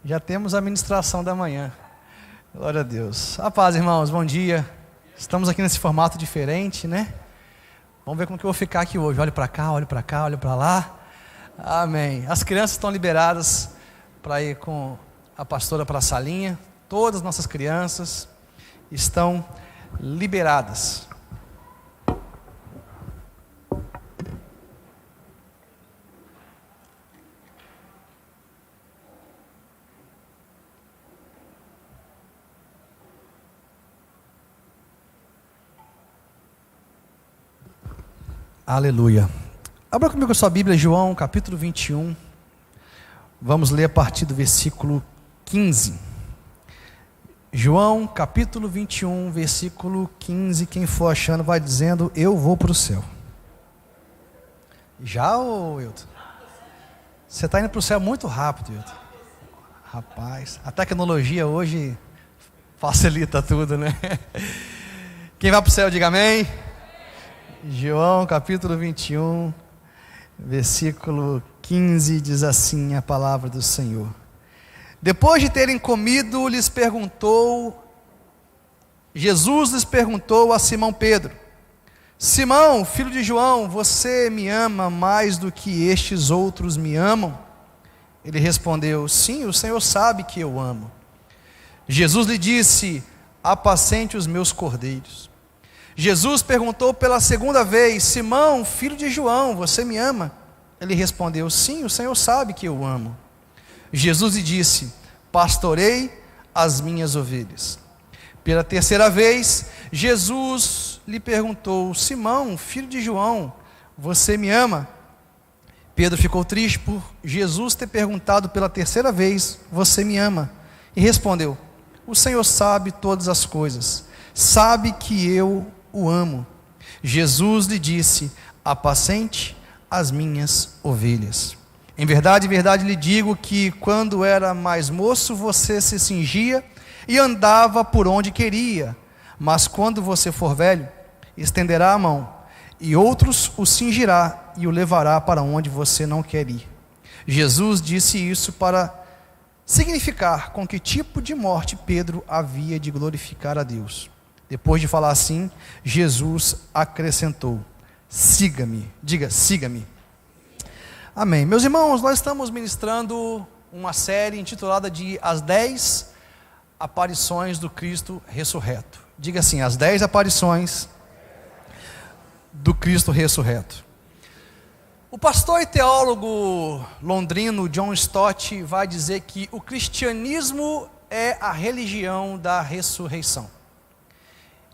Já temos a ministração da manhã. Glória a Deus. A paz, irmãos, bom dia. Estamos aqui nesse formato diferente, né? Vamos ver como que eu vou ficar aqui hoje. Olho para cá, olho para cá, olho para lá. Amém. As crianças estão liberadas para ir com a pastora para a salinha. Todas as nossas crianças estão liberadas. Aleluia. Abra comigo a sua Bíblia, João, capítulo 21. Vamos ler a partir do versículo 15. João, capítulo 21, versículo 15. Quem for achando vai dizendo, eu vou para o céu. Já, ô Wilton? Você está indo para o céu muito rápido, Wilton. Rapaz, a tecnologia hoje facilita tudo, né? Quem vai para o céu, diga amém. João capítulo 21, versículo 15, diz assim a palavra do Senhor. Depois de terem comido, Jesus lhes perguntou a Simão Pedro: Simão, filho de João, você me ama mais do que estes outros me amam? Ele respondeu: sim, o Senhor sabe que eu amo. Jesus lhe disse: apacente os meus cordeiros. Jesus perguntou pela segunda vez: Simão, filho de João, você me ama? Ele respondeu: sim, o Senhor sabe que eu amo. Jesus lhe disse: pastorei as minhas ovelhas. Pela terceira vez, Jesus lhe perguntou: Simão, filho de João, você me ama? Pedro ficou triste por Jesus ter perguntado pela terceira vez: você me ama? E respondeu: o Senhor sabe todas as coisas, sabe que eu o amo. Jesus lhe disse: apacente as minhas ovelhas. Em verdade lhe digo que quando era mais moço você se cingia e andava por onde queria, mas quando você for velho, estenderá a mão e outros o cingirá e o levará para onde você não quer ir. Jesus disse isso para significar com que tipo de morte Pedro havia de glorificar a Deus. Depois de falar assim, Jesus acrescentou: siga-me. Diga, siga-me. Amém. Meus irmãos, nós estamos ministrando uma série intitulada de As 10 Aparições do Cristo Ressurreto. Diga assim, as 10 aparições do Cristo Ressurreto. O pastor e teólogo londrino John Stott vai dizer que o cristianismo é a religião da ressurreição.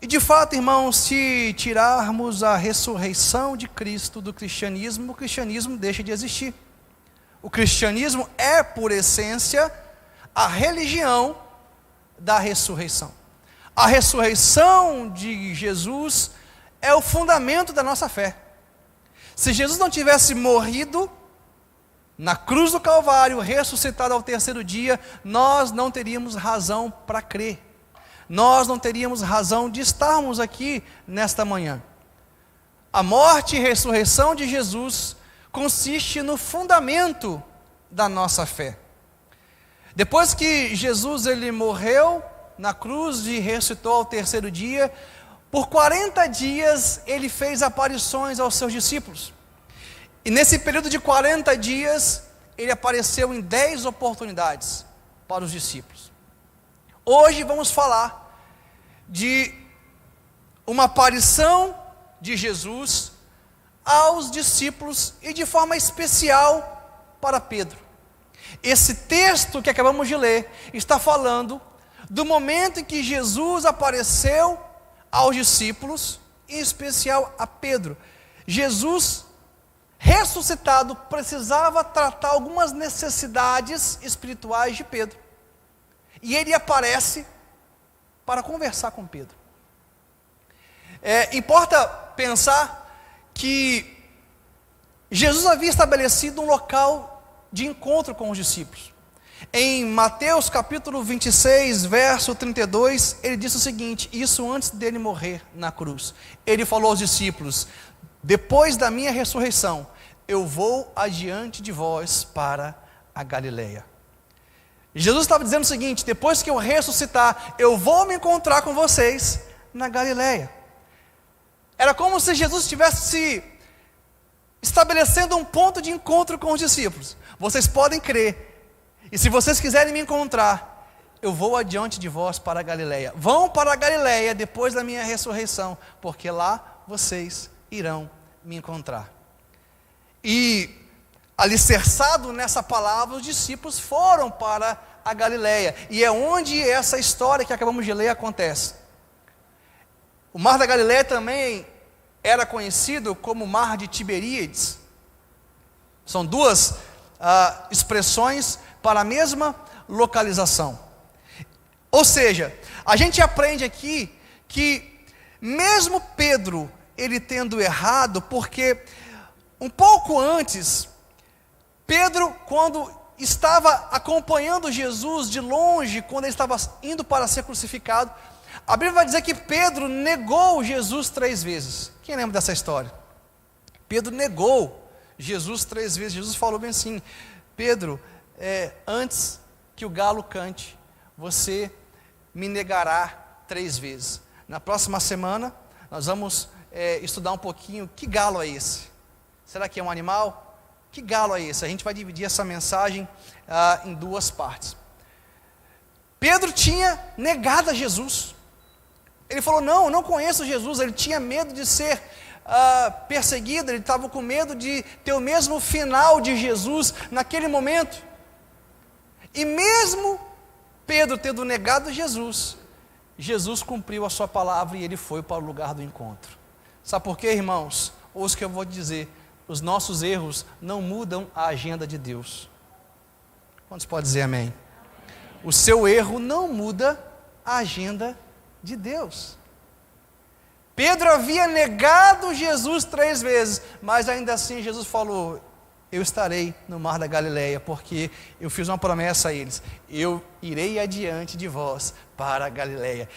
E de fato, irmãos, se tirarmos a ressurreição de Cristo do cristianismo, o cristianismo deixa de existir. O cristianismo é, por essência, a religião da ressurreição. A ressurreição de Jesus é o fundamento da nossa fé. Se Jesus não tivesse morrido na cruz do Calvário, ressuscitado ao terceiro dia, nós não teríamos razão para crer. Nós não teríamos razão de estarmos aqui nesta manhã. A morte e ressurreição de Jesus consiste no fundamento da nossa fé. Depois que Jesus ele morreu na cruz e ressuscitou ao terceiro dia, por 40 dias ele fez aparições aos seus discípulos. E nesse período de 40 dias, ele apareceu em 10 oportunidades para os discípulos. Hoje vamos falar de uma aparição de Jesus aos discípulos e de forma especial para Pedro. Esse texto que acabamos de ler está falando do momento em que Jesus apareceu aos discípulos, em especial a Pedro. Jesus ressuscitado precisava tratar algumas necessidades espirituais de Pedro. E ele aparece para conversar com Pedro. Importa pensar que Jesus havia estabelecido um local de encontro com os discípulos. Em Mateus capítulo 26, verso 32, ele disse o seguinte, isso antes dele morrer na cruz. Ele falou aos discípulos: depois da minha ressurreição, eu vou adiante de vós para a Galileia. Jesus estava dizendo o seguinte: depois que eu ressuscitar, eu vou me encontrar com vocês na Galileia. Era como se Jesus estivesse estabelecendo um ponto de encontro com os discípulos. Vocês podem crer, e se vocês quiserem me encontrar, eu vou adiante de vós para a Galileia. Vão para a Galileia depois da minha ressurreição, porque lá vocês irão me encontrar. E alicerçado nessa palavra, os discípulos foram para a Galileia, e é onde essa história que acabamos de ler acontece. O Mar da Galileia também era conhecido como Mar de Tiberíades. São duas expressões para a mesma localização. Ou seja, a gente aprende aqui que mesmo Pedro, ele tendo errado, porque um pouco antes, Pedro, quando estava acompanhando Jesus de longe, quando ele estava indo para ser crucificado, a Bíblia vai dizer que Pedro negou Jesus 3 vezes. Quem lembra dessa história? Pedro negou Jesus 3 vezes. Jesus falou bem assim: Pedro, antes que o galo cante, você me negará 3 vezes. Na próxima semana, nós vamos estudar um pouquinho, que galo é esse? Será que é um animal? Que galo é esse? A gente vai dividir essa mensagem em 2 partes. Pedro tinha negado a Jesus. Ele falou: não conheço Jesus. Ele tinha medo de ser perseguido, ele estava com medo de ter o mesmo final de Jesus naquele momento. E mesmo Pedro tendo negado Jesus, Jesus cumpriu a sua palavra e ele foi para o lugar do encontro. Sabe por quê, irmãos? Ouça o que eu vou dizer: os nossos erros não mudam a agenda de Deus. Quantos podem dizer amém? O seu erro não muda a agenda de Deus. Pedro havia negado Jesus 3 vezes, mas ainda assim Jesus falou: eu estarei no Mar da Galileia, porque eu fiz uma promessa a eles: eu irei adiante de vós para a Galileia.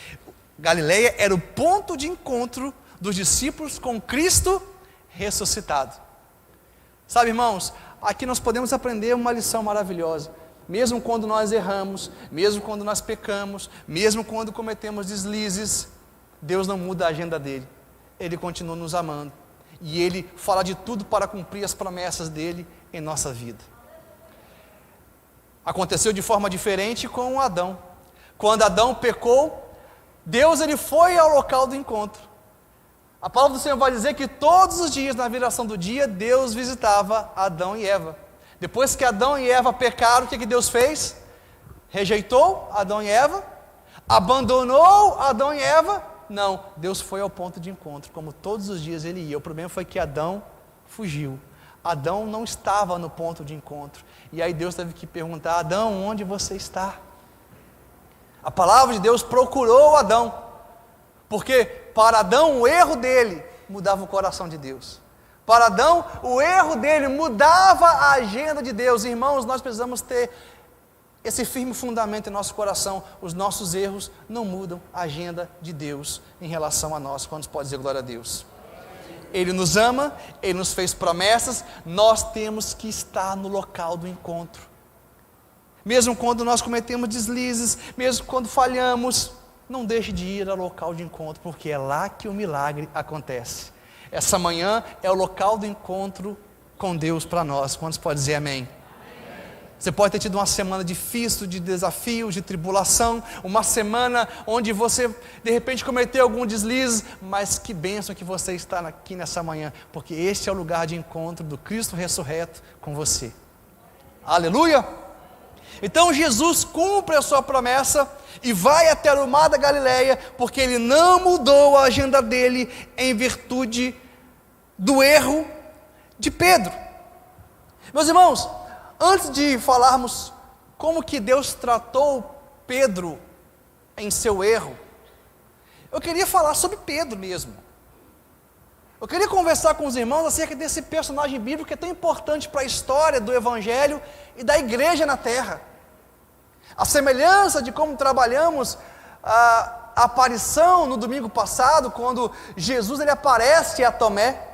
Galileia era o ponto de encontro dos discípulos com Cristo ressuscitado. Sabe, irmãos, aqui nós podemos aprender uma lição maravilhosa. Mesmo quando nós erramos, mesmo quando nós pecamos, mesmo quando cometemos deslizes, Deus não muda a agenda dele. Ele continua nos amando. E Ele fala de tudo para cumprir as promessas dele em nossa vida. Aconteceu de forma diferente com Adão. Quando Adão pecou, Deus ele foi ao local do encontro. A palavra do Senhor vai dizer que todos os dias, na viração do dia, Deus visitava Adão e Eva. Depois que Adão e Eva pecaram, o que Deus fez? Rejeitou Adão e Eva? Abandonou Adão e Eva? Não, Deus foi ao ponto de encontro, como todos os dias ele ia. O problema foi que Adão fugiu. Adão não estava no ponto de encontro. E aí Deus teve que perguntar: Adão, onde você está? A palavra de Deus procurou Adão, porque para Adão o erro dele mudava o coração de Deus. Para Adão, o erro dele mudava a agenda de Deus. Irmãos, nós precisamos ter esse firme fundamento em nosso coração. Os nossos erros não mudam a agenda de Deus em relação a nós. Quantos podem dizer glória a Deus? Ele nos ama, Ele nos fez promessas, nós temos que estar no local do encontro. Mesmo quando nós cometemos deslizes, mesmo quando falhamos, não deixe de ir ao local de encontro, porque é lá que o milagre acontece. Essa manhã é o local do encontro com Deus para nós. Quantos podem dizer amém? Você pode ter tido uma semana difícil, de desafios, de tribulação, uma semana onde você de repente cometeu algum deslize, mas que bênção que você está aqui nessa manhã, porque este é o lugar de encontro do Cristo ressurreto com você. Aleluia! Então Jesus cumpre a sua promessa e vai até o Mar da Galileia, porque ele não mudou a agenda dele em virtude do erro de Pedro. Meus irmãos, antes de falarmos como que Deus tratou Pedro em seu erro, eu queria falar sobre Pedro mesmo. Eu queria conversar com os irmãos acerca desse personagem bíblico que é tão importante para a história do Evangelho e da igreja na terra. A semelhança de como trabalhamos a aparição no domingo passado, quando Jesus ele aparece a Tomé.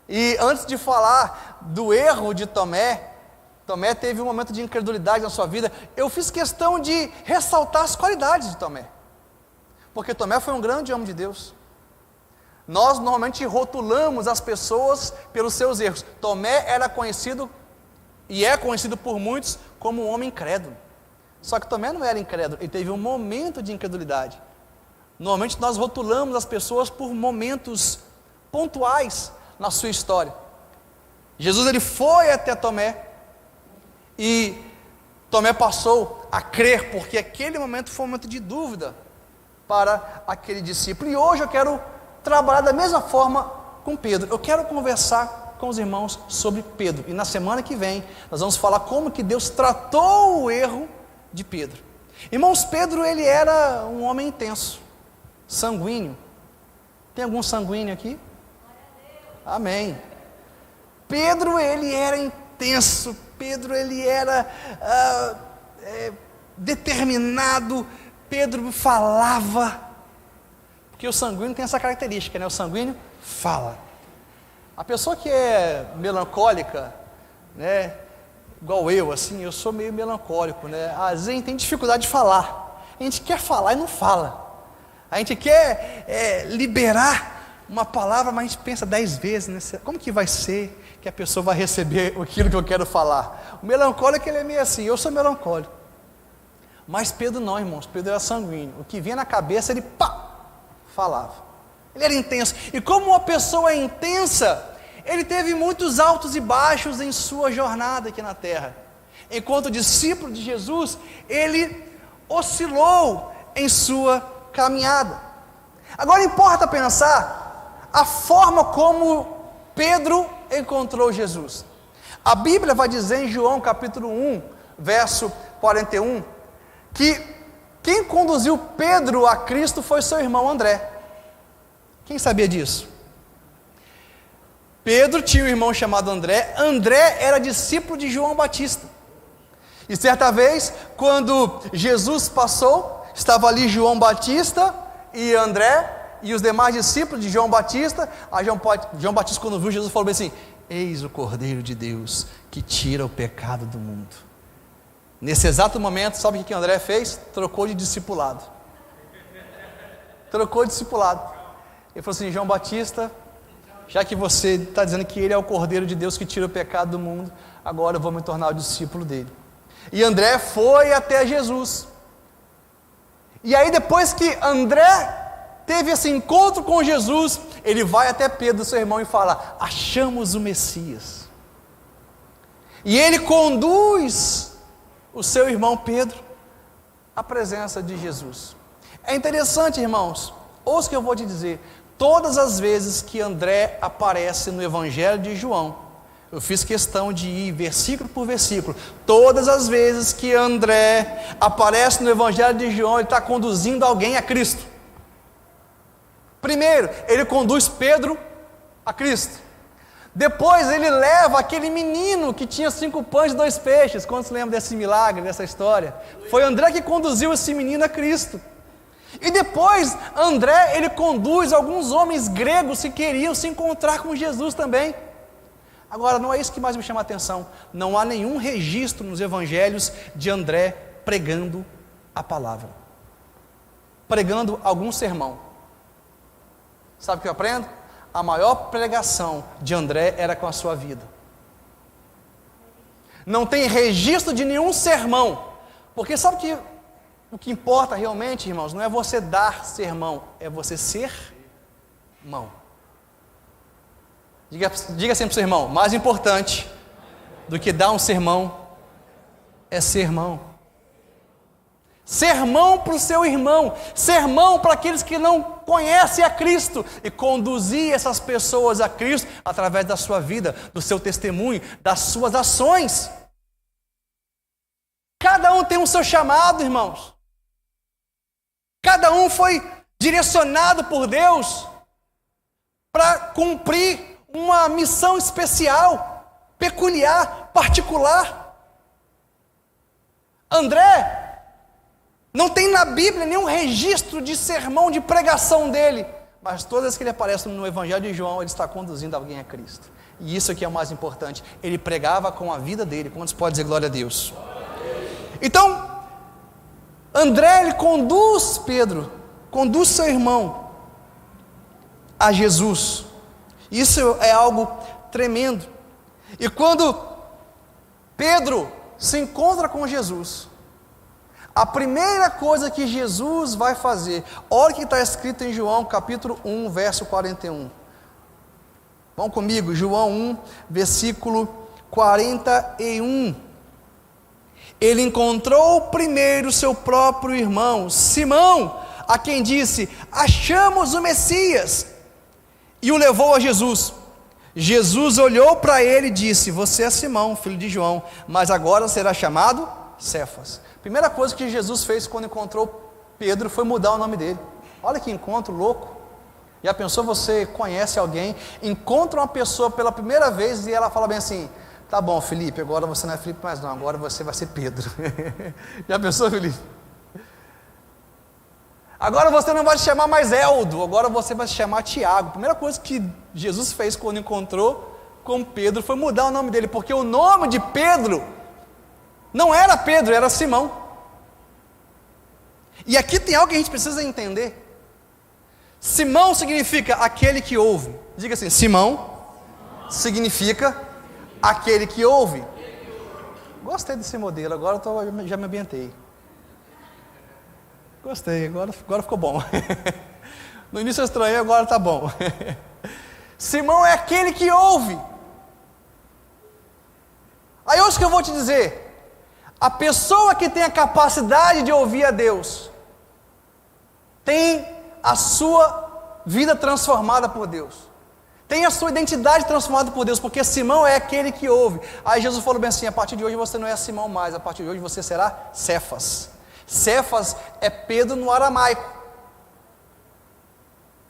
E antes de falar do erro de Tomé, Tomé teve um momento de incredulidade na sua vida. Eu fiz questão de ressaltar as qualidades de Tomé, porque Tomé foi um grande homem de Deus. Nós normalmente rotulamos as pessoas pelos seus erros. Tomé era conhecido, e é conhecido por muitos, como um homem incrédulo. Só que Tomé não era incrédulo, ele teve um momento de incredulidade. Normalmente nós rotulamos as pessoas por momentos pontuais na sua história. Jesus ele foi até Tomé, e Tomé passou a crer, porque aquele momento foi um momento de dúvida para aquele discípulo. E hoje eu quero trabalhar da mesma forma com Pedro. Eu quero conversar com os irmãos sobre Pedro, e na semana que vem nós vamos falar como que Deus tratou o erro de Pedro. Irmãos, Pedro ele era um homem intenso, sanguíneo. Tem algum sanguíneo aqui? Amém. Pedro ele era intenso, Pedro ele era determinado, Pedro falava, porque o sanguíneo tem essa característica, né? O sanguíneo fala. A pessoa que é melancólica, né? Igual eu, assim, eu sou meio melancólico, né? Às vezes a gente tem dificuldade de falar, a gente quer falar e não fala, a gente quer liberar uma palavra, mas a gente pensa 10 vezes, né? Como que vai ser que a pessoa vai receber aquilo que eu quero falar? O melancólico ele é meio assim, eu sou melancólico, mas Pedro não, irmãos, Pedro era sanguíneo, o que vinha na cabeça ele falava, ele era intenso, e como uma pessoa é intensa, ele teve muitos altos e baixos em sua jornada aqui na terra. Enquanto discípulo de Jesus, ele oscilou em sua caminhada. Agora importa pensar a forma como Pedro encontrou Jesus. A Bíblia vai dizer em João capítulo 1, verso 41, que quem conduziu Pedro a Cristo foi seu irmão André. Quem sabia disso? Pedro tinha um irmão chamado André. André era discípulo de João Batista. E certa vez, quando Jesus passou, estava ali João Batista e André e os demais discípulos de João Batista. João Batista, quando viu Jesus, falou bem assim: eis o Cordeiro de Deus que tira o pecado do mundo. Nesse exato momento, sabe o que André fez? Trocou de discipulado. Trocou de discipulado. Ele falou assim: João Batista, já que você está dizendo que ele é o Cordeiro de Deus que tira o pecado do mundo, agora eu vou me tornar o discípulo dele. E André foi até Jesus. E aí depois que André teve esse encontro com Jesus, ele vai até Pedro, seu irmão, e fala: achamos o Messias. E ele conduz o seu irmão Pedro à presença de Jesus. É interessante, irmãos, ouça o que eu vou te dizer. Todas as vezes que André aparece no Evangelho de João, eu fiz questão de ir versículo por versículo. Todas as vezes que André aparece no Evangelho de João, ele está conduzindo alguém a Cristo. Primeiro, ele conduz Pedro a Cristo. Depois ele leva aquele menino que tinha 5 pães e 2 peixes. Quantos lembram desse milagre, dessa história? Foi André que conduziu esse menino a Cristo. E depois, André, ele conduz alguns homens gregos que queriam se encontrar com Jesus também. Agora, não é isso que mais me chama a atenção. Não há nenhum registro nos evangelhos de André pregando a palavra, pregando algum sermão. Sabe o que eu aprendo? A maior pregação de André era com a sua vida. Não tem registro de nenhum sermão, porque sabe que o que importa realmente, irmãos, não é você dar sermão, é você ser mão. Diga sempre para o seu irmão: mais importante do que dar um sermão é sermão. Sermão para o seu irmão, sermão para aqueles que não conhecem a Cristo, e conduzir essas pessoas a Cristo através da sua vida, do seu testemunho, das suas ações. Cada um tem o seu chamado, irmãos. Cada um foi direcionado por Deus para cumprir uma missão especial, peculiar, particular. André, não tem na Bíblia nenhum registro de sermão, de pregação dele, mas todas as que ele aparece no Evangelho de João, ele está conduzindo alguém a Cristo. E isso aqui é o mais importante. Ele pregava com a vida dele. Quantos pode dizer glória a Deus? Então, André, ele conduz Pedro, conduz seu irmão a Jesus. Isso é algo tremendo. E quando Pedro se encontra com Jesus, a primeira coisa que Jesus vai fazer, olha o que está escrito em João capítulo 1, verso 41. Vão comigo, João 1, versículo 41. Ele encontrou primeiro seu próprio irmão, Simão, a quem disse: achamos o Messias, e o levou a Jesus. Jesus olhou para ele e disse: você é Simão, filho de João, mas agora será chamado Cefas. Primeira coisa que Jesus fez quando encontrou Pedro foi mudar o nome dele. Olha que encontro louco. Já pensou, você conhece alguém, encontra uma pessoa pela primeira vez e ela fala bem assim: tá bom, Felipe, agora você não é Felipe mais não, agora você vai ser Pedro. Já pensou, Felipe? Agora você não vai se chamar mais Eldo, agora você vai se chamar Tiago. A primeira coisa que Jesus fez quando encontrou com Pedro foi mudar o nome dele, porque o nome de Pedro não era Pedro, era Simão. E aqui tem algo que a gente precisa entender. Simão significa aquele que ouve. Diga assim: Simão significa aquele que ouve. Gostei desse modelo, agora já me ambientei. Gostei, agora ficou bom. No início eu estranhei, agora está bom. Simão é aquele que ouve. Aí hoje que eu vou te dizer, a pessoa que tem a capacidade de ouvir a Deus, tem a sua vida transformada por Deus, tem a sua identidade transformada por Deus, porque Simão é aquele que ouve. Aí Jesus falou bem assim: a partir de hoje você não é Simão mais, a partir de hoje você será Cefas. Cefas é Pedro no aramaico,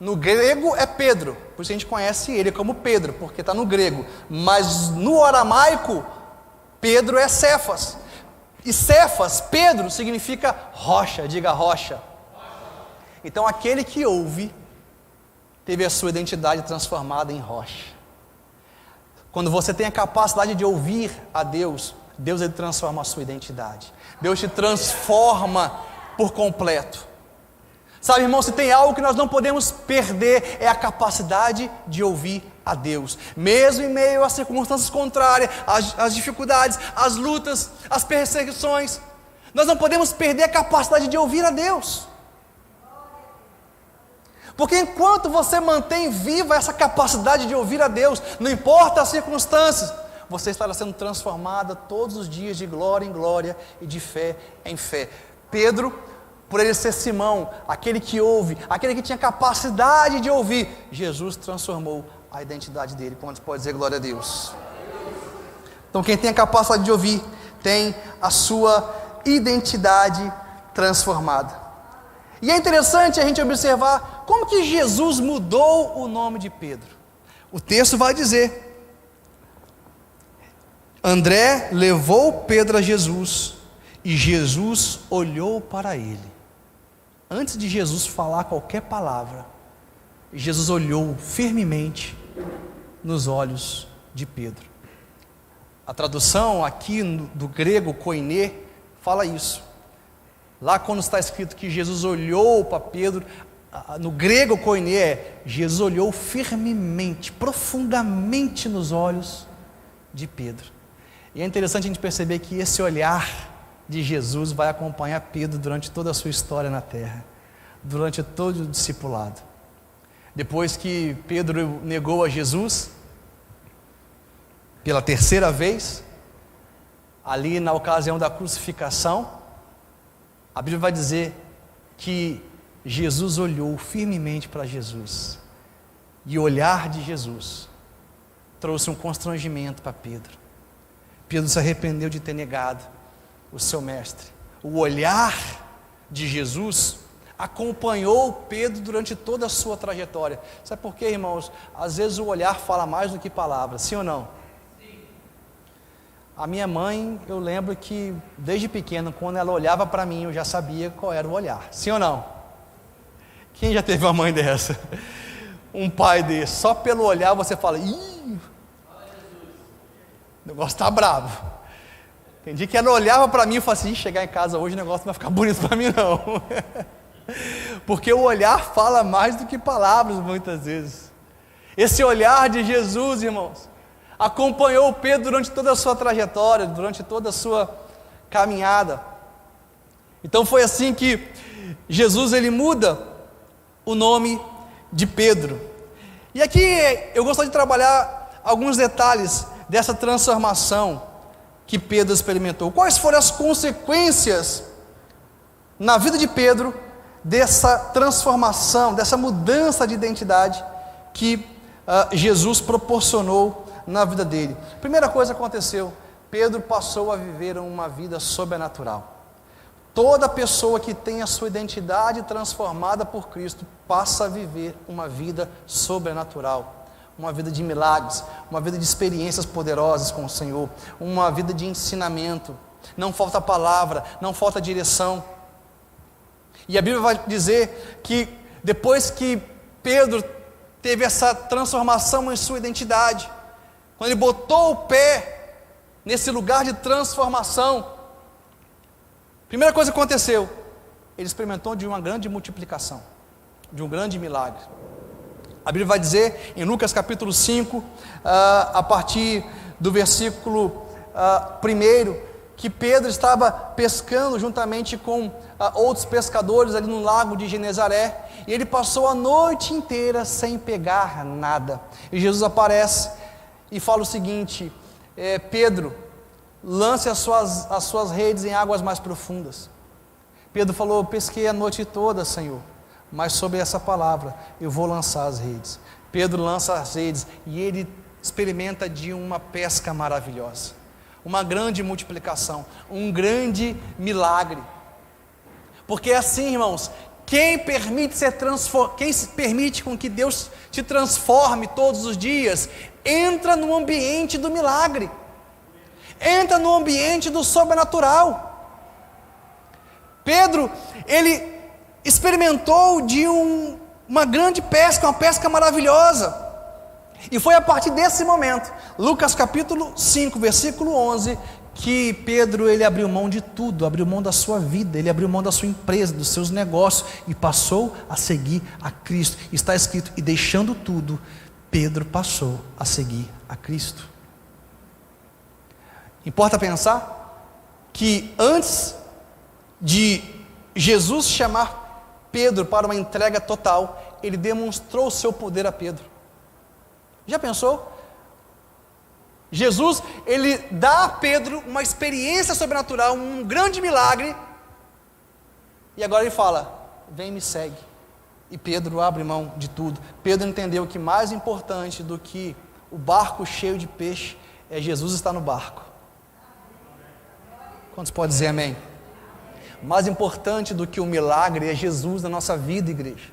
no grego é Pedro, por isso a gente conhece ele como Pedro, porque está no grego, mas no aramaico, Pedro é Cefas. E Cefas, Pedro, significa rocha, diga rocha. Então aquele que ouve, teve a sua identidade transformada em rocha. Quando você tem a capacidade de ouvir a Deus, Deus ele transforma a sua identidade. Deus te transforma por completo. Sabe, irmão, se tem algo que nós não podemos perder, é a capacidade de ouvir a Deus. Mesmo em meio às circunstâncias contrárias, às dificuldades, às lutas, às perseguições, nós não podemos perder a capacidade de ouvir a Deus. Porque enquanto você mantém viva essa capacidade de ouvir a Deus, não importa as circunstâncias, você estará sendo transformada todos os dias de glória em glória e de fé em fé. Pedro, por ele ser Simão, aquele que ouve, aquele que tinha capacidade de ouvir, Jesus transformou a identidade dele. Quantos pode dizer glória a Deus? Então quem tem a capacidade de ouvir, tem a sua identidade transformada. E é interessante a gente observar como que Jesus mudou o nome de Pedro. O texto vai dizer: André levou Pedro a Jesus, e Jesus olhou para ele. Antes de Jesus falar qualquer palavra, Jesus olhou firmemente nos olhos de Pedro. A tradução aqui do grego koiné fala isso. Lá quando está escrito que Jesus olhou para Pedro, no grego koiné é: Jesus olhou firmemente, profundamente nos olhos de Pedro. E é interessante a gente perceber que esse olhar de Jesus vai acompanhar Pedro durante toda a sua história na terra, durante todo o discipulado. Depois que Pedro negou a Jesus pela terceira vez, ali na ocasião da crucificação, a Bíblia vai dizer que Jesus olhou firmemente para Jesus, e o olhar de Jesus trouxe um constrangimento para Pedro. Pedro se arrependeu de ter negado o seu mestre. O olhar de Jesus acompanhou Pedro durante toda a sua trajetória. Sabe por quê, irmãos? Às vezes o olhar fala mais do que palavras, sim ou não? Sim. A minha mãe, eu lembro que desde pequeno, quando ela olhava para mim, eu já sabia qual era o olhar, sim ou não? Quem já teve uma mãe dessa? um pai desse? Só pelo olhar você fala, ih, o negócio está bravo. Tem dia que ela olhava para mim e falava assim, chegar em casa hoje o negócio não vai ficar bonito para mim não. Porque o olhar fala mais do que palavras muitas vezes. Esse olhar de Jesus, irmãos, acompanhou Pedro durante toda a sua trajetória, durante toda a sua caminhada. Então foi assim que Jesus ele muda o nome de Pedro. E aqui eu gostaria de trabalhar alguns detalhes dessa transformação que Pedro experimentou. Quais foram as consequências na vida de Pedro dessa transformação, dessa mudança de identidade que Jesus proporcionou na vida dele? Primeira coisa que aconteceu, Pedro passou a viver uma vida sobrenatural. Toda pessoa que tem a sua identidade transformada por Cristo passa a viver uma vida sobrenatural, uma vida de milagres, uma vida de experiências poderosas com o Senhor, uma vida de ensinamento. Não falta palavra, não falta direção. E a Bíblia vai dizer que depois que Pedro teve essa transformação em sua identidade, quando ele botou o pé nesse lugar de transformação, primeira coisa que aconteceu, ele experimentou de uma grande multiplicação, de um grande milagre. A Bíblia vai dizer em Lucas capítulo 5, a partir do versículo 1, que Pedro estava pescando juntamente com outros pescadores ali no lago de Genezaré, e ele passou a noite inteira sem pegar nada. E Jesus aparece e fala o seguinte: Pedro, lance as suas redes em águas mais profundas. Pedro falou: pesquei a noite toda, Senhor, mas sobre essa palavra eu vou lançar as redes. Pedro lança as redes e ele experimenta de uma pesca maravilhosa, uma grande multiplicação, um grande milagre. Porque é assim, irmãos, quem permite com que Deus te transforme todos os dias, entra no ambiente do milagre, entra no ambiente do sobrenatural. Pedro, ele experimentou de uma grande pesca, uma pesca maravilhosa, e foi a partir desse momento, Lucas capítulo 5, versículo 11, que Pedro ele abriu mão de tudo, abriu mão da sua vida, ele abriu mão da sua empresa, dos seus negócios, e passou a seguir a Cristo. Está escrito: e deixando tudo, Pedro passou a seguir a Cristo. Importa pensar que antes de Jesus chamar Pedro para uma entrega total, ele demonstrou o seu poder a Pedro. Já pensou? Jesus, ele dá a Pedro uma experiência sobrenatural, um grande milagre, e agora ele fala: vem, me segue. E Pedro abre mão de tudo. Pedro entendeu que mais importante do que o barco cheio de peixe é Jesus estar no barco. Quantos podem dizer amém? Mais importante do que o milagre é Jesus na nossa vida, igreja.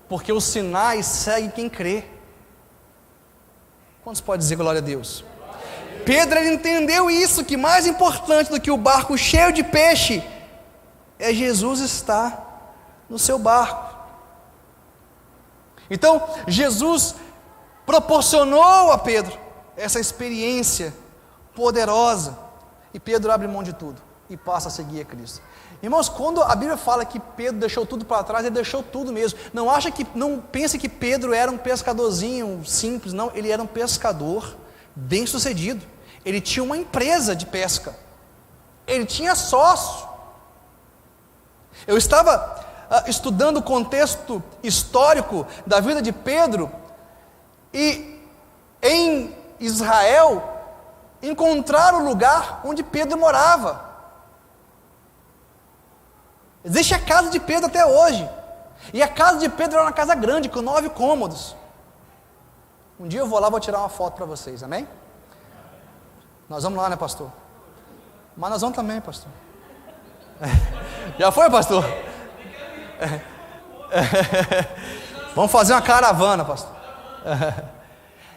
Porque os sinais seguem quem crê. Quantos podem dizer glória a Deus? Pedro ele entendeu isso, que mais importante do que o barco cheio de peixe é Jesus estar no seu barco. Então Jesus proporcionou a Pedro essa experiência poderosa, e Pedro abre mão de tudo e passa a seguir a Cristo. Irmãos, quando a Bíblia fala que Pedro deixou tudo para trás, ele deixou tudo mesmo. Não pense que Pedro era um pescadorzinho simples, não. Ele era um pescador bem sucedido. Ele tinha uma empresa de pesca, ele tinha sócio. Eu estava estudando o contexto histórico da vida de Pedro, e em Israel encontraram o lugar onde Pedro morava. Existe a casa de Pedro até hoje, e a casa de Pedro era uma casa grande, com 9 cômodos. Um dia eu vou lá, vou tirar uma foto para vocês, amém? Nós vamos lá, né, pastor? Mas nós vamos também, pastor. Já foi, pastor? Vamos fazer uma caravana, pastor.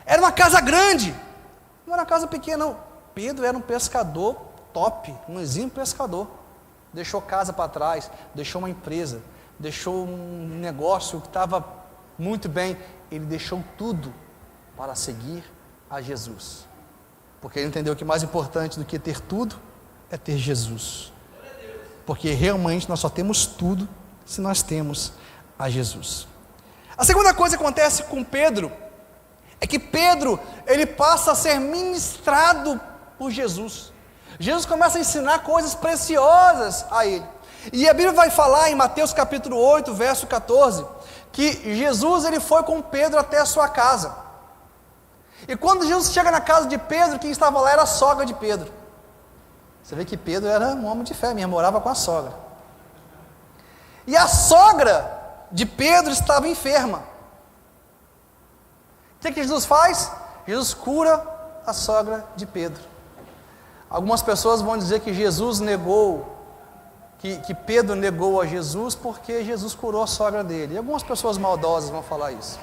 Era uma casa grande, não era uma casa pequena, não. Pedro era um pescador top, um exímio pescador. Deixou casa para trás, deixou uma empresa, deixou um negócio que estava Muito bem, ele deixou tudo para seguir a Jesus. Porque ele entendeu que mais importante do que ter tudo é ter Jesus. Porque realmente nós só temos tudo se nós temos a Jesus. A segunda coisa que acontece com Pedro é que Pedro, ele passa a ser ministrado por Jesus. Jesus começa a ensinar coisas preciosas a ele. E a Bíblia vai falar em Mateus capítulo 8, verso 14, que Jesus ele foi com Pedro até a sua casa. E quando Jesus chega na casa de Pedro, quem estava lá era a sogra de Pedro. Você vê que Pedro era um homem de fé mesmo, morava com a sogra. E a sogra de Pedro estava enferma. O que Jesus faz? Jesus cura a sogra de Pedro. Algumas pessoas vão dizer que Jesus negou, que Pedro negou a Jesus porque Jesus curou a sogra dele. E algumas pessoas maldosas vão falar isso.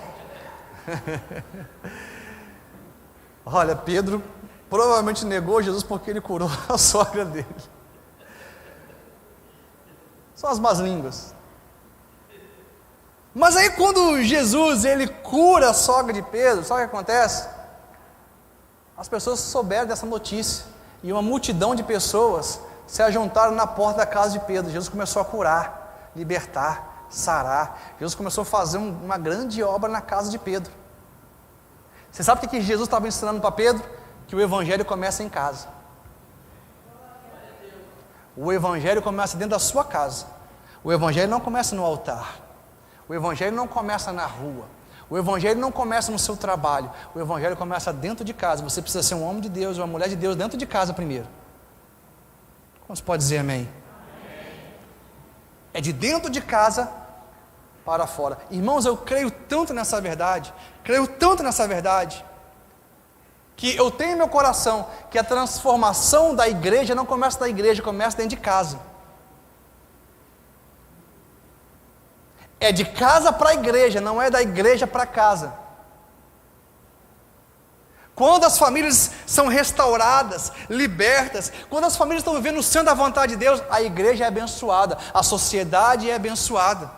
Olha, Pedro provavelmente negou Jesus porque ele curou a sogra dele. São as más línguas. Mas aí quando Jesus ele cura a sogra de Pedro, sabe o que acontece? As pessoas souberam dessa notícia e uma multidão de pessoas se ajuntaram na porta da casa de Pedro. Jesus começou a curar, libertar, sarar. Jesus começou a fazer uma grande obra na casa de Pedro. Você sabe o que Jesus estava ensinando para Pedro? Que o evangelho começa em casa. O evangelho começa dentro da sua casa. O evangelho não começa no altar. O evangelho não começa na rua. O evangelho não começa no seu trabalho. O evangelho começa dentro de casa. Você precisa ser um homem de Deus, uma mulher de Deus dentro de casa primeiro. Como você pode dizer amém? É de dentro de casa para fora. Irmãos, eu creio tanto nessa verdade, que eu tenho em meu coração que a transformação da igreja não começa da igreja, começa dentro de casa. É de casa para a igreja, não é da igreja para casa. Quando as famílias são restauradas, libertas, quando as famílias estão vivendo no centro da vontade de Deus, a igreja é abençoada, a sociedade é abençoada.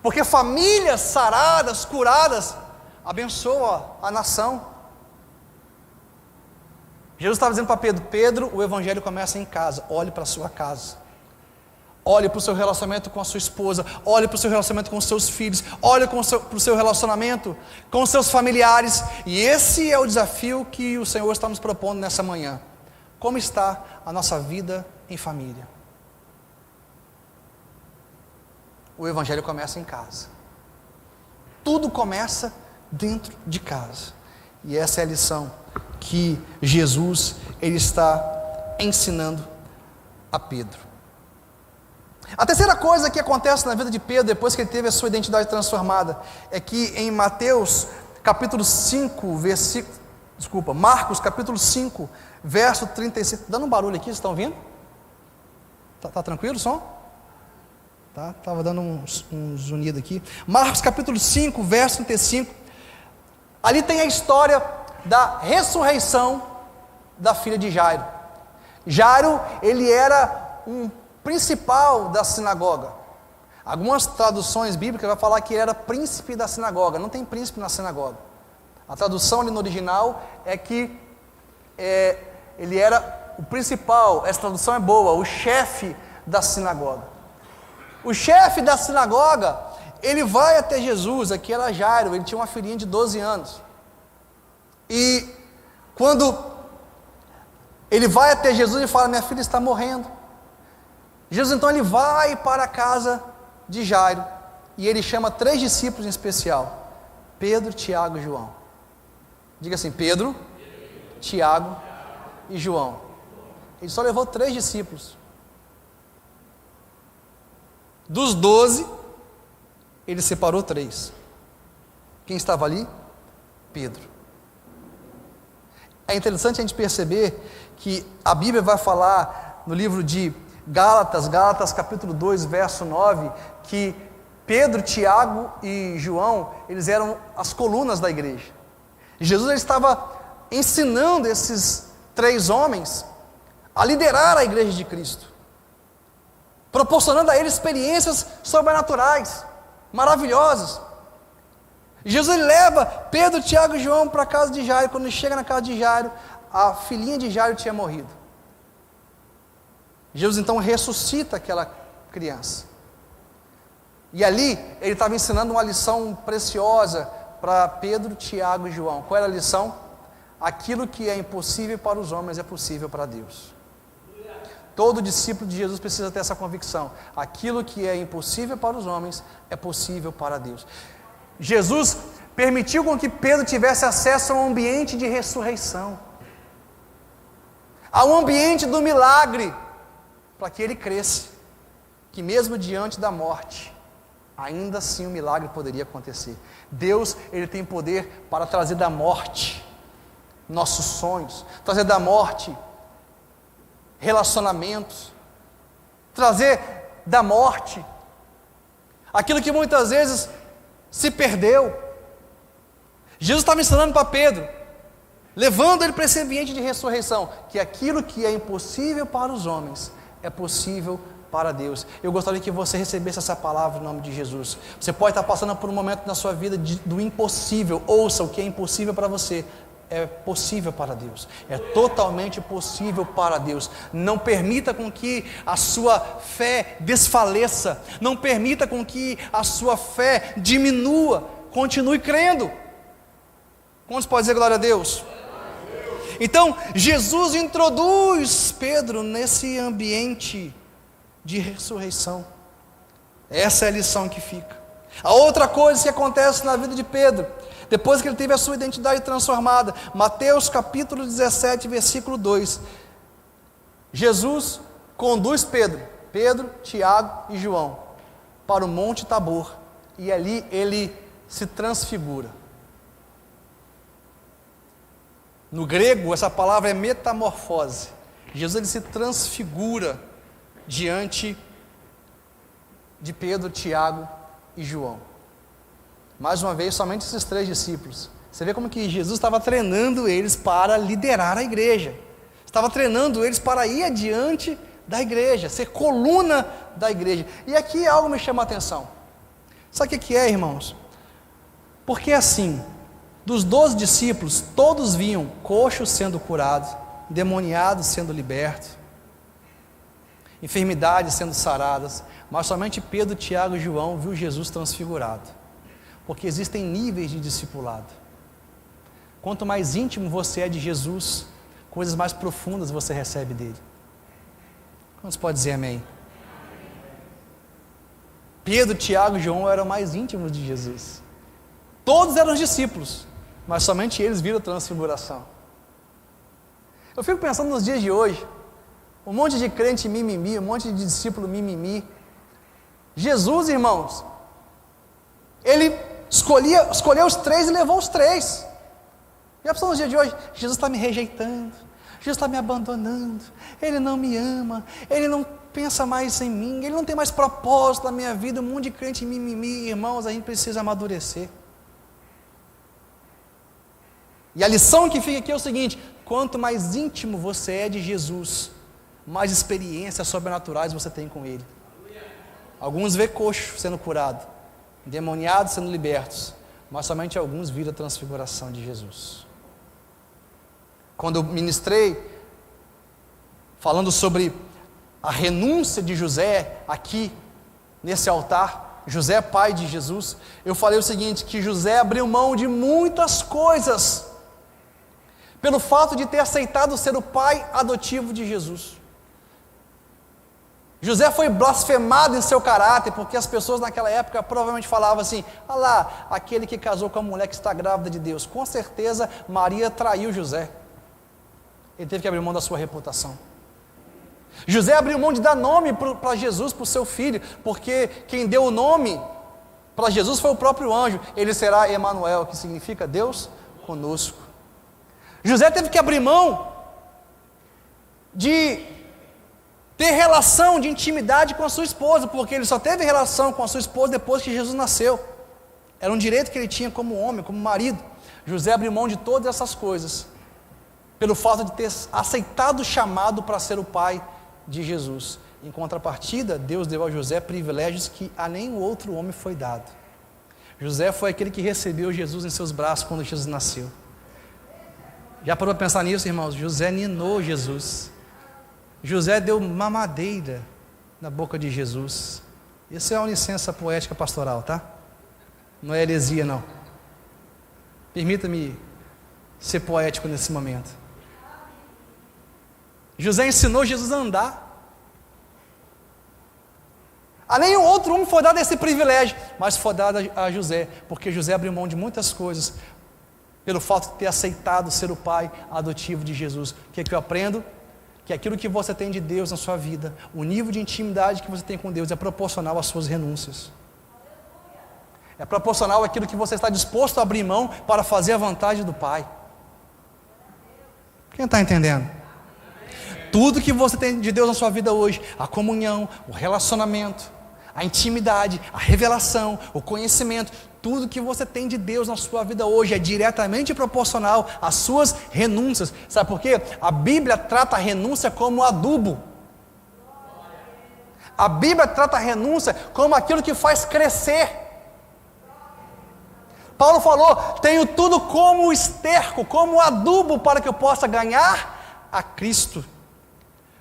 Porque famílias saradas, curadas, abençoam a nação. Jesus estava dizendo para Pedro: Pedro, o evangelho começa em casa. Olhe para a sua casa. Olhe para o seu relacionamento com a sua esposa. Olhe para o seu relacionamento com os seus filhos. Olhe para o seu relacionamento com os seus familiares. E esse é o desafio que o Senhor está nos propondo nessa manhã. Como está a nossa vida em família? O evangelho começa em casa. Tudo começa dentro de casa. E essa é a lição que Jesus ele está ensinando a Pedro. A terceira coisa que acontece na vida de Pedro, depois que ele teve a sua identidade transformada, é que em Marcos capítulo 5, verso 35, dando um barulho aqui, vocês estão ouvindo? Tá tranquilo o som? Tá, estava dando um zunido aqui. Marcos capítulo 5, verso 35, ali tem a história da ressurreição da filha de Jairo. Jairo, ele era um principal da sinagoga. Algumas traduções bíblicas vão falar que ele era príncipe da sinagoga. Não tem príncipe na sinagoga. A tradução ali no original é que ele era o principal. Essa tradução é boa, o chefe da sinagoga. O chefe da sinagoga, ele vai até Jesus. Aqui era Jairo, ele tinha uma filhinha de 12 anos. E quando ele vai até Jesus e fala: minha filha está morrendo. Jesus então ele vai para a casa de Jairo e ele chama 3 discípulos em especial: Pedro, Tiago e João. Diga assim: Pedro, Tiago e João. Ele só levou 3 discípulos. Dos 12, ele separou 3. Quem estava ali? Pedro. É interessante a gente perceber que a Bíblia vai falar no livro de Gálatas capítulo 2, verso 9, que Pedro, Tiago e João, eles eram as colunas da igreja. Jesus ele estava ensinando esses 3 homens a liderar a igreja de Cristo. proporcionando a ele experiências sobrenaturais, maravilhosas. Jesus leva Pedro, Tiago e João para a casa de Jairo. Quando ele chega na casa de Jairo, a filhinha de Jairo tinha morrido. Jesus então ressuscita aquela criança. E ali ele estava ensinando uma lição preciosa para Pedro, Tiago e João. Qual era a lição? Aquilo que é impossível para os homens é possível para Deus. Todo discípulo de Jesus precisa ter essa convicção. Aquilo que é impossível para os homens é possível para Deus. Jesus permitiu com que Pedro tivesse acesso a um ambiente de ressurreição, a um ambiente do milagre, para que ele cresça, que mesmo diante da morte, ainda assim o milagre poderia acontecer. Deus, ele tem poder para trazer da morte nossos sonhos, trazer da morte relacionamentos, trazer da morte aquilo que muitas vezes se perdeu. Jesus estava ensinando para Pedro, levando ele para esse ambiente de ressurreição, que aquilo que é impossível para os homens é possível para Deus. Eu gostaria que você recebesse essa palavra em nome de Jesus. Você pode estar passando por um momento na sua vida do impossível. Ouça, o que é impossível para você é possível para Deus, é totalmente possível para Deus. Não permita com que a sua fé desfaleça, não permita com que a sua fé diminua, continue crendo. Quantos podem dizer glória a Deus? Então, Jesus introduz Pedro nesse ambiente de ressurreição. Essa é a lição que fica. A outra coisa que acontece na vida de Pedro, depois que ele teve a sua identidade transformada, Mateus capítulo 17, versículo 2, Jesus conduz Pedro, Tiago e João, para o Monte Tabor, e ali ele se transfigura. No grego, essa palavra é metamorfose. Jesus ele se transfigura diante de Pedro, Tiago e João. Mais uma vez, somente esses 3 discípulos. Você vê como que Jesus estava treinando eles para liderar a igreja. Estava treinando eles para ir adiante da igreja, ser coluna da igreja. E aqui algo me chama a atenção. Sabe o que é, irmãos? Porque assim, dos 12 discípulos, todos viam coxos sendo curados, endemoniados sendo libertos, enfermidades sendo saradas, mas somente Pedro, Tiago e João viu Jesus transfigurado. Porque existem níveis de discipulado. Quanto mais íntimo você é de Jesus, coisas mais profundas você recebe dele. Quantos podem dizer amém? Pedro, Tiago e João eram mais íntimos de Jesus. Todos eram discípulos, mas somente eles viram a transfiguração. Eu fico pensando nos dias de hoje, um monte de crente mimimi, um monte de discípulo mimimi. Jesus, irmãos, ele escolheu os 3 e levou os 3. Já pensou nos dias de hoje? Jesus está me rejeitando, Jesus está me abandonando, Ele não me ama, Ele não pensa mais em mim, Ele não tem mais propósito na minha vida. Um monte de crente mimimi. Irmãos, a gente precisa amadurecer. E a lição que fica aqui é o seguinte: quanto mais íntimo você é de Jesus, mais experiências sobrenaturais você tem com Ele. Alguns vê coxo sendo curado, endemoniados sendo libertos, mas somente alguns viram a transfiguração de Jesus. Quando eu ministrei, falando sobre a renúncia de José aqui, nesse altar, José pai de Jesus, eu falei o seguinte, que José abriu mão de muitas coisas, pelo fato de ter aceitado ser o pai adotivo de Jesus. José foi blasfemado em seu caráter, porque as pessoas naquela época provavelmente falavam assim: olha lá, aquele que casou com a mulher que está grávida de Deus. Com certeza Maria traiu José. Ele teve que abrir mão da sua reputação. José abriu mão de dar nome para Jesus, para o seu filho, porque quem deu o nome para Jesus foi o próprio anjo. Ele será Emanuel, que significa Deus conosco. José teve que abrir mão de ter relação de intimidade com a sua esposa, porque ele só teve relação com a sua esposa depois que Jesus nasceu. Era um direito que ele tinha como homem, como marido. José abriu mão de todas essas coisas, pelo fato de ter aceitado o chamado para ser o pai de Jesus. Em contrapartida, Deus deu a José privilégios que a nenhum outro homem foi dado. José foi aquele que recebeu Jesus em seus braços quando Jesus nasceu. Já parou para pensar nisso, irmãos? José ninou Jesus. José deu mamadeira na boca de Jesus. Isso é uma licença poética pastoral, tá? Não é heresia, não. Permita-me ser poético nesse momento. José ensinou Jesus a andar. A nenhum outro homem foi dado esse privilégio, mas foi dado a José, porque José abriu mão de muitas coisas, pelo fato de ter aceitado ser o pai adotivo de Jesus. O que é que eu aprendo? Que aquilo que você tem de Deus na sua vida, o nível de intimidade que você tem com Deus é proporcional às suas renúncias. É proporcional àquilo que você está disposto a abrir mão para fazer a vontade do Pai. Quem está entendendo? Tudo que você tem de Deus na sua vida hoje, a comunhão, o relacionamento, a intimidade, a revelação, o conhecimento, tudo que você tem de Deus na sua vida hoje é diretamente proporcional às suas renúncias. Sabe por quê? A Bíblia trata a renúncia como adubo. A Bíblia trata a renúncia como aquilo que faz crescer. Paulo falou: tenho tudo como esterco, como adubo para que eu possa ganhar a Cristo.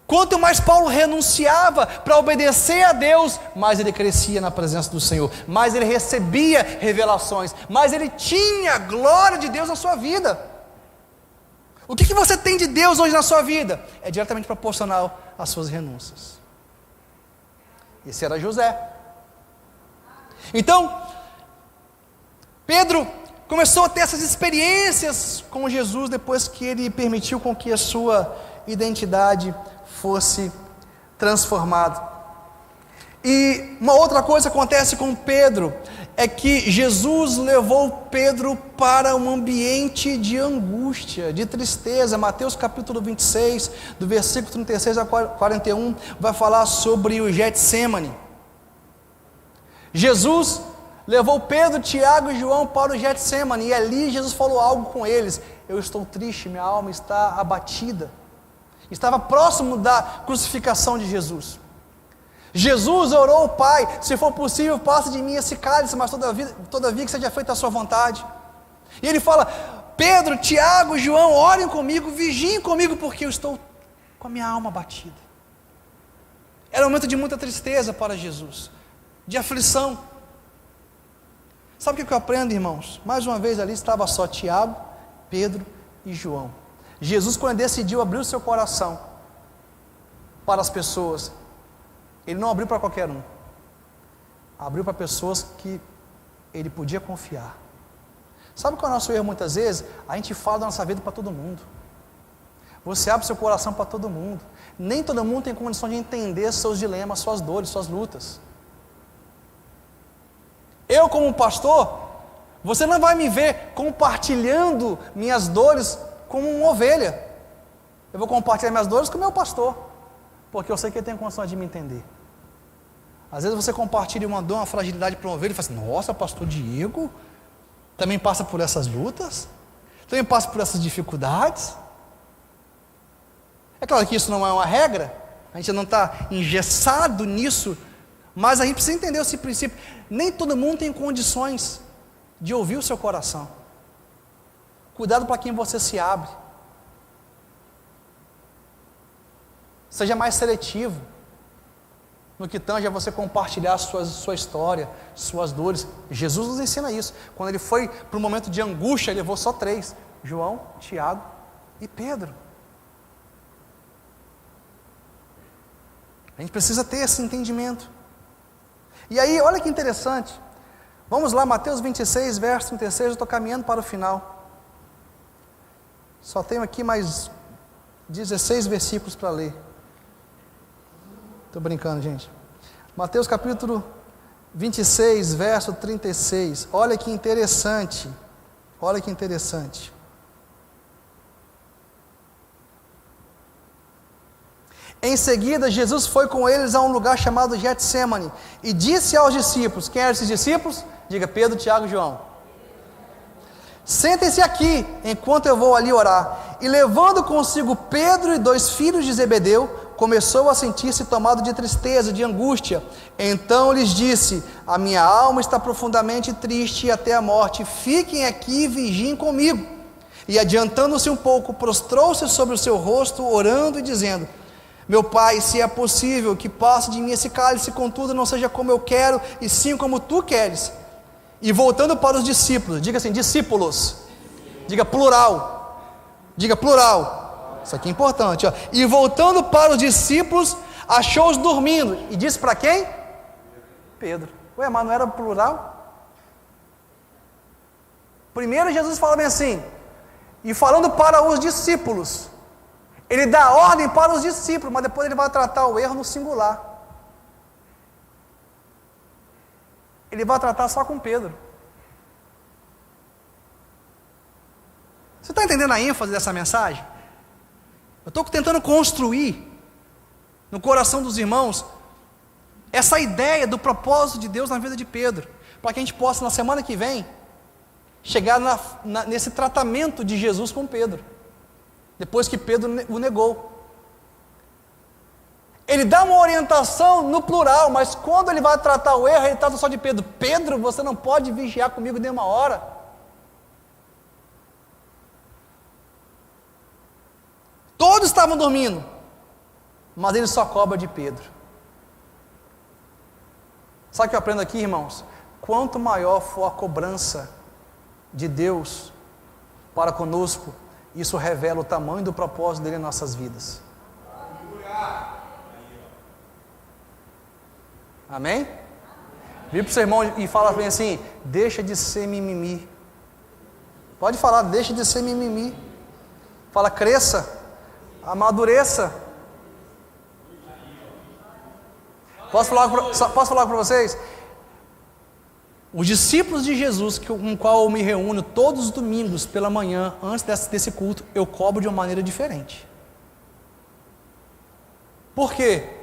Quanto mais Paulo renunciava para obedecer a Deus, mais ele crescia na presença do Senhor, mais ele recebia revelações, mais ele tinha a glória de Deus na sua vida. O que você tem de Deus hoje na sua vida? É diretamente proporcional às suas renúncias. Esse era José. Então, Pedro começou a ter essas experiências com Jesus depois que ele permitiu com que a sua identidade fosse transformada. E uma outra coisa acontece com Pedro, é que Jesus levou Pedro para um ambiente de angústia, de tristeza. Mateus capítulo 26, do versículo 36 a 41, vai falar sobre o Getsêmani. Jesus levou Pedro, Tiago e João para o Getsêmani, e ali Jesus falou algo com eles: eu estou triste, minha alma está abatida. Estava próximo da crucificação de Jesus. Jesus orou ao Pai: se for possível, passe de mim esse cálice, mas todavia que seja feita a sua vontade. E ele fala: Pedro, Tiago, João, orem comigo, vigiem comigo, porque eu estou com a minha alma abatida. Era um momento de muita tristeza para Jesus, de aflição. Sabe o que eu aprendo, irmãos? Mais uma vez ali estava só Tiago, Pedro e João. Jesus, quando decidiu abrir o seu coração para as pessoas, ele não abriu para qualquer um, abriu para pessoas que ele podia confiar. Sabe qual é o nosso erro muitas vezes? A gente fala da nossa vida para todo mundo. Você abre seu coração para todo mundo. Nem todo mundo tem condição de entender seus dilemas, suas dores, suas lutas. Eu, como pastor, você não vai me ver compartilhando minhas dores como uma ovelha. Eu vou compartilhar minhas dores com o meu pastor, porque eu sei que ele tem condição de me entender. Às vezes você compartilha uma dor, uma fragilidade para uma ovelha e fala assim: nossa, pastor Diego também passa por essas lutas, também passa por essas dificuldades. É claro que isso não é uma regra, a gente não está engessado nisso, mas a gente precisa entender esse princípio. Nem todo mundo tem condições de ouvir o seu coração. Cuidado para quem você se abre. Seja mais seletivo no que tange a você compartilhar sua história, suas dores. Jesus nos ensina isso. Quando ele foi para um momento de angústia, ele levou só 3: João, Tiago e Pedro. A gente precisa ter esse entendimento. E aí, olha que interessante. Vamos lá, Mateus 26, verso 36, eu estou caminhando para o final. Só tenho aqui mais 16 versículos para ler. Estou brincando, gente. Mateus capítulo 26, verso 36. Olha que interessante. Olha que interessante. Em seguida, Jesus foi com eles a um lugar chamado Getsêmani e disse aos discípulos: quem eram esses discípulos? Diga: Pedro, Tiago e João. Sentem-se aqui, enquanto eu vou ali orar. E levando consigo Pedro e 2 filhos de Zebedeu, começou a sentir-se tomado de tristeza, de angústia. Então lhes disse: a minha alma está profundamente triste até a morte, fiquem aqui e vigiem comigo. E adiantando-se um pouco, prostrou-se sobre o seu rosto, orando e dizendo: meu Pai, se é possível que passe de mim esse cálice, contudo não seja como eu quero, e sim como tu queres. E voltando para os discípulos, diga assim, discípulos, diga plural, isso aqui é importante, ó. E voltando para os discípulos, achou-os dormindo, e disse para quem? Pedro. Ué, mas não era plural? Primeiro Jesus fala bem assim, e falando para os discípulos, ele dá ordem para os discípulos, mas depois ele vai tratar o erro no singular. Ele vai tratar só com Pedro. Você está entendendo a ênfase dessa mensagem? Eu estou tentando construir no coração dos irmãos essa ideia do propósito de Deus na vida de Pedro, para que a gente possa, na semana que vem, chegar nesse tratamento de Jesus com Pedro, depois que Pedro o negou. Ele dá uma orientação no plural, mas quando ele vai tratar o erro, ele trata só de Pedro. Pedro, você não pode vigiar comigo nem uma hora. Todos estavam dormindo, mas ele só cobra de Pedro. Sabe o que eu aprendo aqui, irmãos? Quanto maior for a cobrança de Deus para conosco, isso revela o tamanho do propósito dele em nossas vidas. Amém? Vira para o seu irmão e fala bem assim: deixa de ser mimimi. Pode falar, deixa de ser mimimi. Fala, cresça, amadureça. Posso falar para vocês? Os discípulos de Jesus, com o qual eu me reúno todos os domingos pela manhã, antes desse culto, eu cobro de uma maneira diferente. Por quê?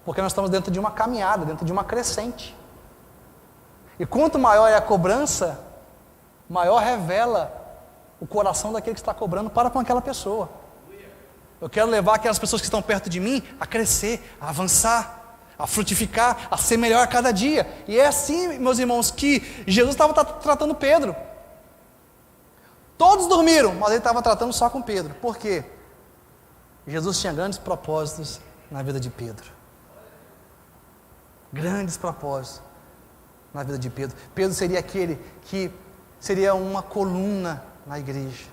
Porque nós estamos dentro de uma caminhada, dentro de uma crescente. E quanto maior é a cobrança, maior revela o coração daquele que está cobrando para com aquela pessoa. Eu quero levar aquelas pessoas que estão perto de mim a crescer, a avançar, a frutificar, a ser melhor a cada dia. E é assim, meus irmãos, que Jesus estava tratando Pedro. Todos dormiram, mas ele estava tratando só com Pedro. Por quê? Jesus tinha grandes propósitos na vida de Pedro. Grandes propósitos na vida de Pedro. Pedro seria aquele que seria uma coluna na igreja,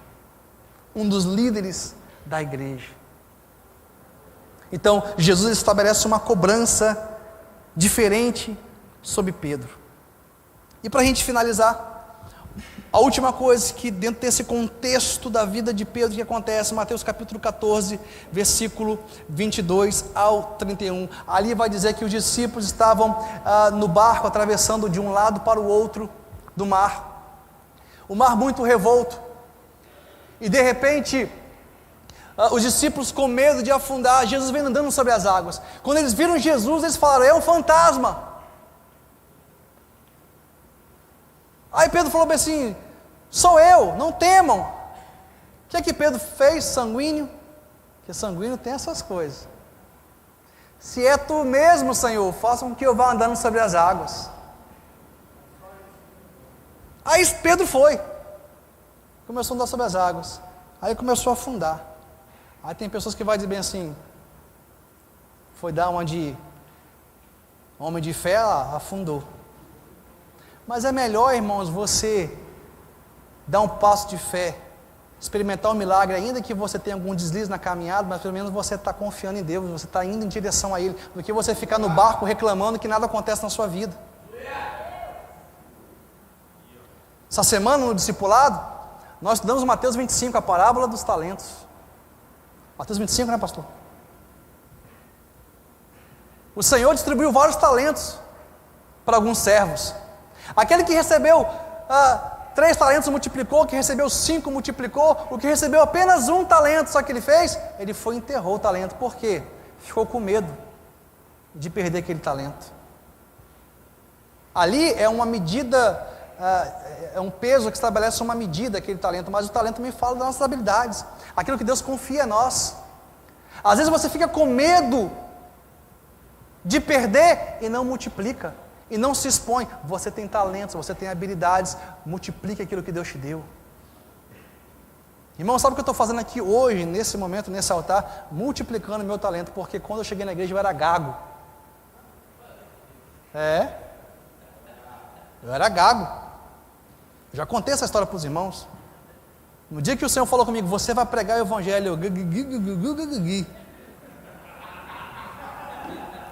um dos líderes da igreja. Então, Jesus estabelece uma cobrança diferente sobre Pedro. E para a gente finalizar, a última coisa que dentro desse contexto da vida de Pedro que acontece, Mateus capítulo 14, versículo 22 ao 31, ali vai dizer que os discípulos estavam no barco, atravessando de um lado para o outro do mar, o mar muito revolto, e de repente, os discípulos com medo de afundar, Jesus vem andando sobre as águas. Quando eles viram Jesus, eles falaram: é um fantasma. Aí Pedro falou bem assim: sou eu, não temam. O que é que Pedro fez? Sanguíneo, porque sanguíneo tem essas coisas. Se é tu mesmo, Senhor, faça com que eu vá andando sobre as águas. Aí Pedro foi, começou a andar sobre as águas, aí começou a afundar. Aí tem pessoas que vão dizer bem assim: foi dar uma de homem de fé, afundou. Mas é melhor, irmãos, você dar um passo de fé, experimentar um milagre, ainda que você tenha algum deslize na caminhada, mas pelo menos você está confiando em Deus, você está indo em direção a Ele, do que você ficar no barco reclamando que nada acontece na sua vida. Essa semana no discipulado, nós estudamos Mateus 25, a parábola dos talentos. Mateus 25, né, pastor? O Senhor distribuiu vários talentos para alguns servos. Aquele que recebeu 3 talentos multiplicou, o que recebeu 5 multiplicou, o que recebeu apenas 1 talento, só que ele fez? Ele foi e enterrou o talento. Por quê? Ficou com medo de perder aquele talento. Ali é uma medida, é um peso que estabelece uma medida, aquele talento, mas o talento me fala das nossas habilidades, aquilo que Deus confia a nós. Às vezes você fica com medo de perder e não multiplica, e não se expõe. Você tem talentos, você tem habilidades, multiplique aquilo que Deus te deu. Irmão, sabe o que eu estou fazendo aqui hoje, nesse momento, nesse altar? Multiplicando meu talento, porque quando eu cheguei na igreja eu era gago. Eu era gago. Eu já contei essa história para os irmãos. No dia que o Senhor falou comigo, você vai pregar o evangelho, é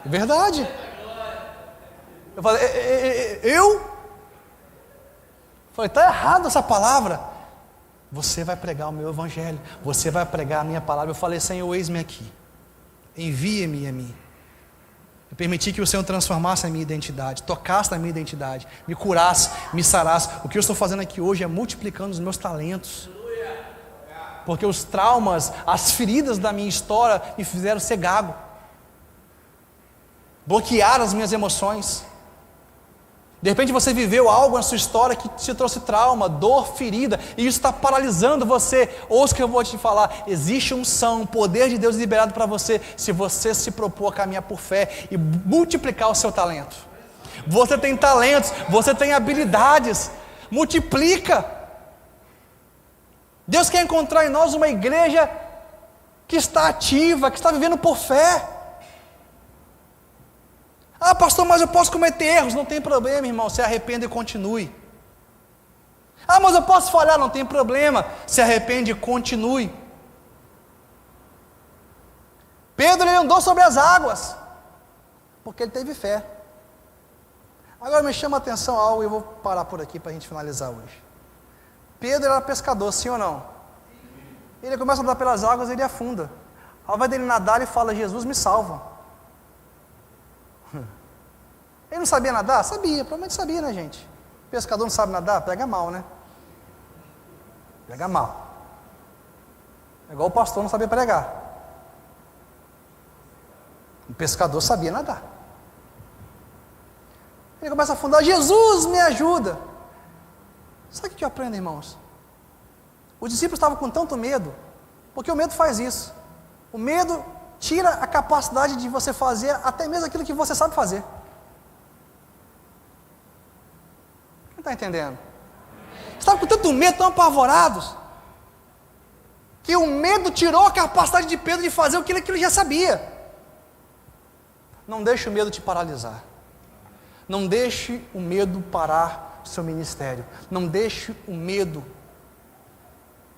verdade. Eu falei, está errado essa palavra. Você vai pregar o meu evangelho, você vai pregar a minha palavra. Eu falei, Senhor, eis-me aqui, envia-me a mim. Eu permiti que o Senhor transformasse a minha identidade, tocasse na minha identidade, me curasse, me sarasse. O que eu estou fazendo aqui hoje é multiplicando os meus talentos, porque os traumas, as feridas da minha história me fizeram ser gago, bloquearam as minhas emoções. De repente você viveu algo na sua história que te trouxe trauma, dor, ferida, e isso está paralisando você. Ouça o que eu vou te falar: existe unção, poder de Deus liberado para você, se você se propor a caminhar por fé e multiplicar o seu talento. Você tem talentos, você tem habilidades, multiplica. Deus quer encontrar em nós uma igreja que está ativa, que está vivendo por fé. Ah, pastor, mas eu posso cometer erros. Não tem problema, irmão, se arrependa e continue. Ah, mas eu posso falhar. Não tem problema, se arrepende e continue. Pedro, ele andou sobre as águas, porque ele teve fé. Agora me chama a atenção algo, e eu vou parar por aqui para a gente finalizar hoje. Pedro era pescador, sim ou não? Ele começa a andar pelas águas e ele afunda. Ao invés dele nadar, ele fala, Jesus me salva. Ele não sabia nadar? Sabia, provavelmente sabia, né, gente? Pescador não sabe nadar? Pega mal, né? Pega mal. É igual o pastor não sabia pregar. O pescador sabia nadar. Ele começa a afundar, Jesus me ajuda. Sabe o que eu aprendo, irmãos? Os discípulos estavam com tanto medo, porque o medo faz isso. O medo tira a capacidade de você fazer até mesmo aquilo que você sabe fazer. Não está entendendo? Estavam com tanto medo, tão apavorados, que o medo tirou a capacidade de Pedro de fazer aquilo que ele já sabia. Não deixe o medo te paralisar. Não deixe o medo parar o seu ministério. Não deixe o medo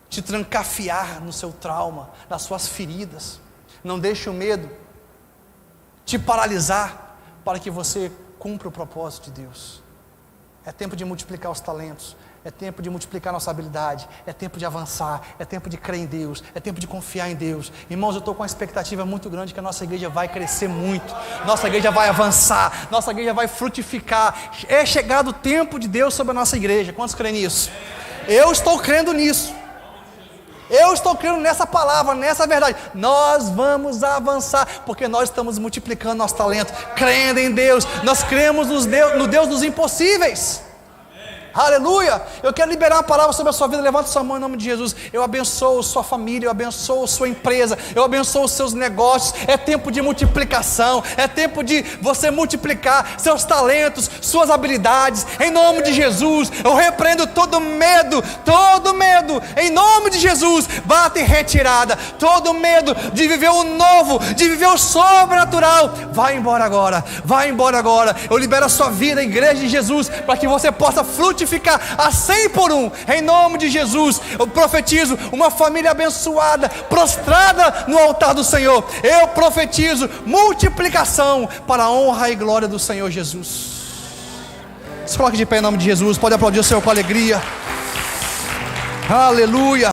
te trancafiar no seu trauma, nas suas feridas. Não deixe o medo te paralisar para que você cumpra o propósito de Deus. É tempo de multiplicar os talentos, é tempo de multiplicar nossa habilidade, é tempo de avançar, é tempo de crer em Deus, é tempo de confiar em Deus. Irmãos, eu estou com uma expectativa muito grande que a nossa igreja vai crescer muito, nossa igreja vai avançar, nossa igreja vai frutificar. É chegado o tempo de Deus sobre a nossa igreja. Quantos creem nisso? Eu estou crendo nisso. Eu estou crendo nessa palavra, nessa verdade. Nós vamos avançar, porque nós estamos multiplicando nosso talento, crendo em Deus. Nós cremos no Deus dos impossíveis. Aleluia. Eu quero liberar uma palavra sobre a sua vida. Levanta sua mão em nome de Jesus. Eu abençoo sua família, eu abençoo sua empresa, eu abençoo os seus negócios. É tempo de multiplicação, é tempo de você multiplicar seus talentos, suas habilidades, em nome de Jesus. Eu repreendo todo medo, em nome de Jesus. Bata em retirada, todo medo de viver o novo, de viver o sobrenatural. Vai embora agora, vai embora agora. Eu libero a sua vida, igreja de Jesus, para que você possa frutificar a 100 por 1, em nome de Jesus. Eu profetizo uma família abençoada, prostrada no altar do Senhor. Eu profetizo multiplicação para a honra e glória do Senhor Jesus. Se coloque de pé em nome de Jesus, pode aplaudir o Senhor com alegria. Aleluia.